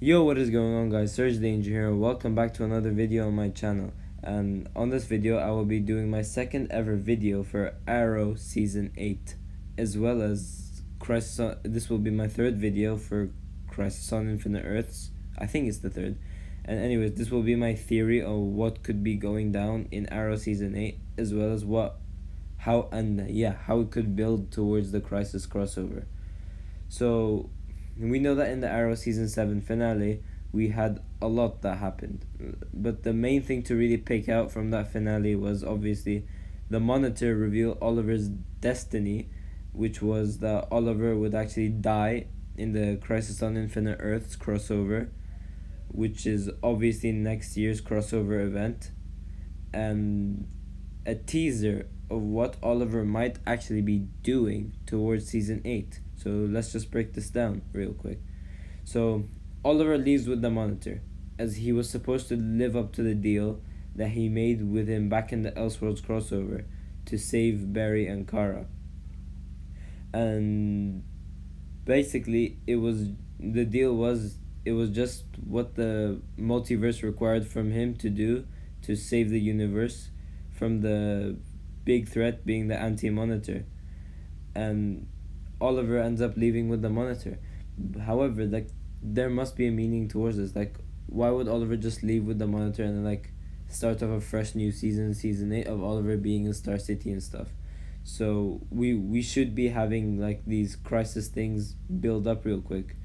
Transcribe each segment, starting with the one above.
Yo, what is going on, guys? Surge Danger here. Welcome back to another video on my channel. And on this video, I will be doing my second ever video for Arrow Season 8, as well as Crisis on. This will be my third video for Crisis on Infinite Earths. I think it's the third. And anyways, this will be my theory of what could be going down in Arrow Season 8, as well as how it could build towards the Crisis crossover. So we know that in the Arrow Season 7 finale, we had a lot that happened. But the main thing to really pick out from that finale was obviously the Monitor reveal Oliver's destiny, which was that Oliver would actually die in the Crisis on Infinite Earths crossover, which is obviously next year's crossover event, and a teaser of what Oliver might actually be doing towards Season 8. So let's just break this down real quick. So Oliver leaves with the Monitor, as he was supposed to live up to the deal that he made with him back in the Elseworlds crossover to save Barry and Kara. And basically it was just what the multiverse required from him to do to save the universe from the big threat being the Anti-Monitor. And Oliver ends up leaving with the Monitor. However, there must be a meaning towards this. Why would Oliver just leave with the Monitor and then start off a fresh new season 8 of Oliver being in Star City and stuff? So we should be having these crisis things build up real quick.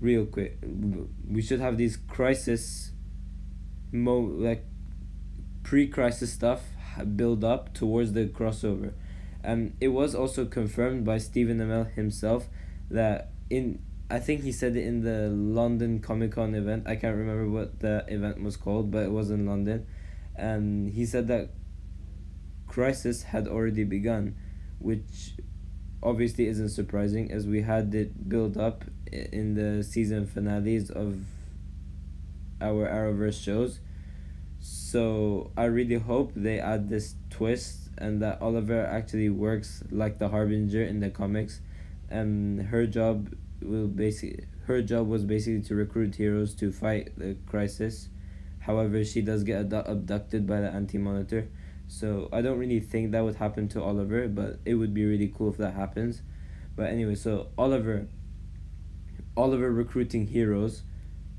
We should have these crisis pre-crisis stuff build up towards the crossover. It was also confirmed by Stephen Amell himself that I think he said it in the London Comic-Con event. I can't remember what the event was called, but it was in London. And he said that Crisis had already begun, which obviously isn't surprising, as we had it build up in the season finales of our Arrowverse shows. So I really hope they add this twist and that Oliver actually works like the Harbinger in the comics, and her job was basically to recruit heroes to fight the Crisis. However, she does get abducted by the Anti-Monitor. So I don't really think that would happen to Oliver, but it would be really cool if that happens. But anyway, so Oliver recruiting heroes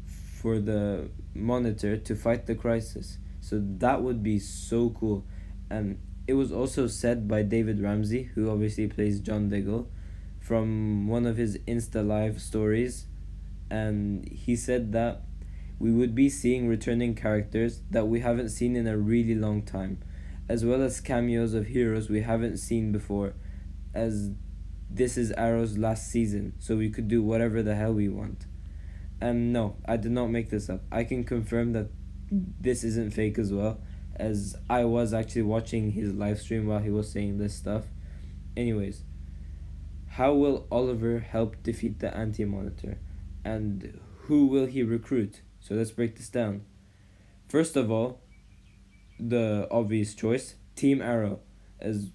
for the Monitor to fight the Crisis. So that would be so cool. And it was also said by David Ramsey, who obviously plays John Diggle, from one of his Insta Live stories. And he said that we would be seeing returning characters that we haven't seen in a really long time, as well as cameos of heroes we haven't seen before, as this is Arrow's last season, so we could do whatever the hell we want. And no, I did not make this up. I can confirm that this isn't fake as well, as I was actually watching his live stream while he was saying this stuff. Anyways, how will Oliver help defeat the Anti-Monitor? And who will he recruit? So let's break this down. First of all, the obvious choice, Team Arrow, as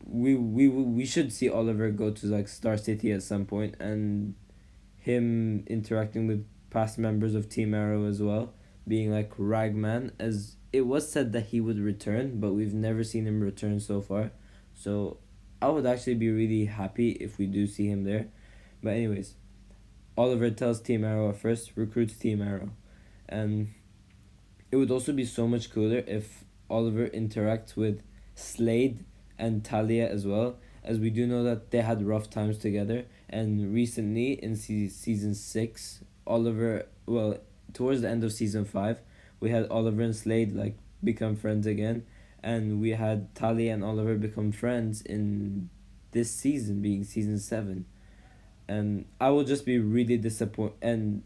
we should see Oliver go to Star City at some point, and him interacting with past members of Team Arrow as well, being Ragman, as it was said that he would return, but we've never seen him return so far. So I would actually be really happy if we do see him there. But anyways, Oliver tells Team Arrow at first, recruits Team Arrow. And it would also be so much cooler if Oliver interacts with Slade and Talia as well, as we do know that they had rough times together. And recently in season 6, towards the end of season 5, we had Oliver and Slade become friends again, and we had Talia and Oliver become friends in this season, being season 7. And I will just be really disappointed.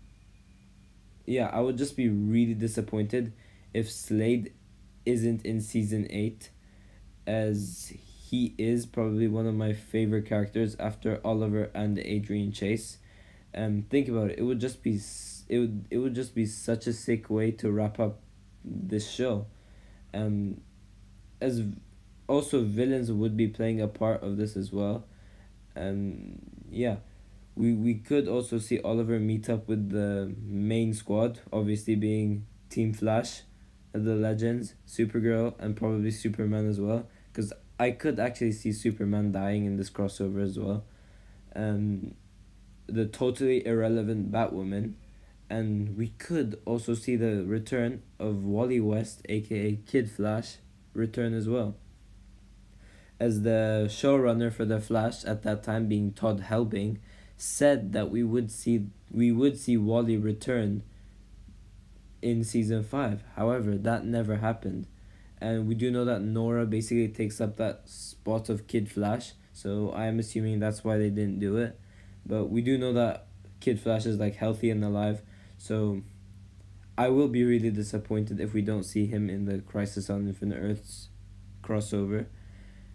I would just be really disappointed if Slade isn't in season 8, as he is probably one of my favorite characters after Oliver and Adrian Chase. And think about it, it would just be such a sick way to wrap up this show. As also villains would be playing a part of this as well. And yeah, We could also see Oliver meet up with the main squad, obviously being Team Flash, the Legends, Supergirl, and probably Superman as well. Because I could actually see Superman dying in this crossover as well. Um, the totally irrelevant Batwoman, and we could also see the return of Wally West, aka Kid Flash, return as well. As the showrunner for the Flash at that time, being Todd Helbing, said that we would see Wally return in season 5. However, that never happened. And we do know that Nora basically takes up that spot of Kid Flash, so I am assuming that's why they didn't do it. But we do know that Kid Flash is like healthy and alive, so I will be really disappointed if we don't see him in the Crisis on Infinite Earths crossover.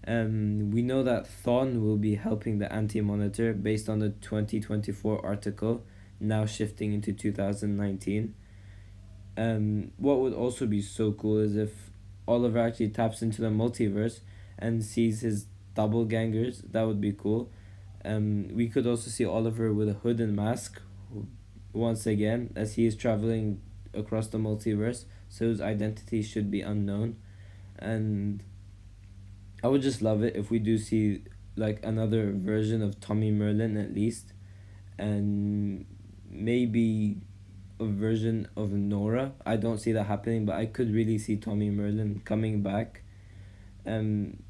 We know that Thawne will be helping the Anti-Monitor based on the 2024 article, now shifting into 2019. What would also be so cool is if Oliver actually taps into the multiverse and sees his doppelgangers. That would be cool. We could also see Oliver with a hood and mask once again, as he is traveling across the multiverse, so his identity should be unknown. And I would just love it if we do see like another version of Tommy Merlin at least, and maybe a version of Nora. I don't see that happening, but I could really see Tommy Merlin coming back, um,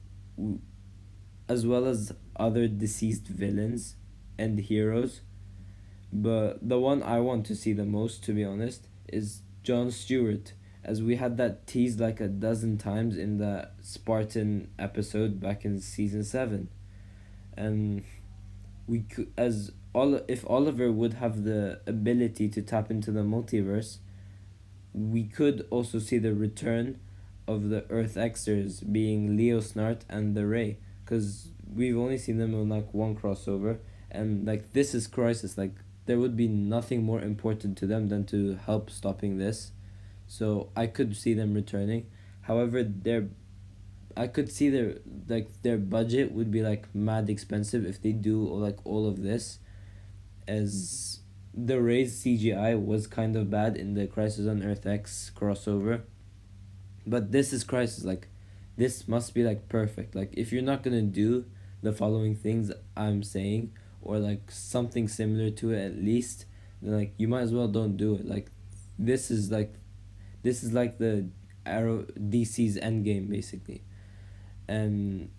as well as other deceased villains and heroes. But the one I want to see the most, to be honest, is Jon Stewart, as we had that teased like a dozen times in the Spartan episode back in season 7. And we could, as all if Oliver would have the ability to tap into the multiverse, we could also see the return of the Earth Xers, being Leo Snart and the Ray, because we've only seen them in like one crossover, and like this is Crisis, like there would be nothing more important to them than to help stopping this, so I could see them returning. However, I could see their budget would be like mad expensive if they do like all of this, as the Ray's CGI was kind of bad in the Crisis on Earth X crossover. But this is Crisis, like this must be like perfect. Like if you're not gonna do the following things I'm saying, or like something similar to it at least, then like you might as well don't do it. Like this is like the Arrow DC's Endgame basically. And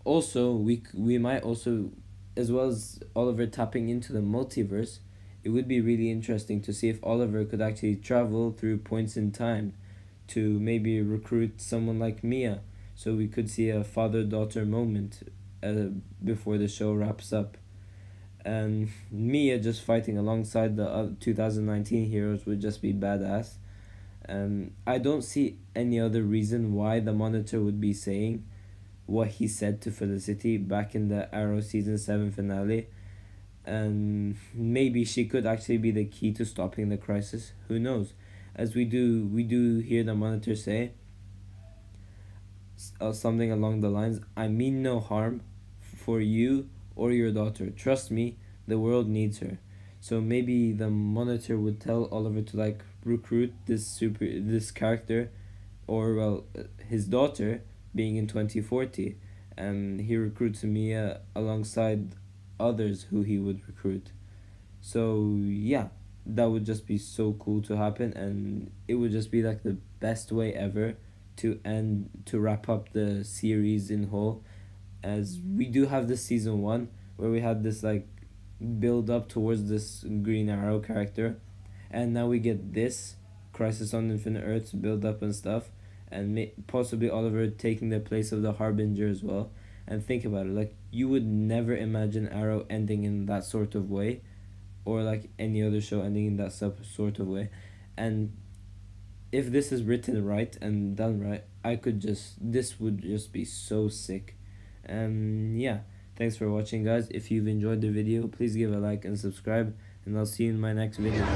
also we might also, as well as Oliver tapping into the multiverse, it would be really interesting to see if Oliver could actually travel through points in time to maybe recruit someone like Mia, so we could see a father-daughter moment before the show wraps up. And Mia just fighting alongside the 2019 heroes would just be badass. I don't see any other reason why the Monitor would be saying what he said to Felicity back in the Arrow season 7 finale. And maybe she could actually be the key to stopping the Crisis. Who knows? As we do hear the Monitor say something along the lines, "I mean no harm for you or your daughter. Trust me, the world needs her." So maybe the Monitor would tell Oliver to like recruit this character, or well, his daughter, being in 2040, and he recruits Mia alongside others who he would recruit. So yeah, that would just be so cool to happen, and it would just be like the best way ever to wrap up the series in whole, as we do have this season 1 where we had this like build up towards this Green Arrow character, and now we get this Crisis on Infinite Earths build up and stuff, and possibly Oliver taking the place of the Harbinger as well. And think about it, like you would never imagine Arrow ending in that sort of way, or like any other show ending in that sort of way. And if this is written right and done right, this would just be so sick. Yeah, thanks for watching, guys. If you've enjoyed the video, please give a like and subscribe, and I'll see you in my next video.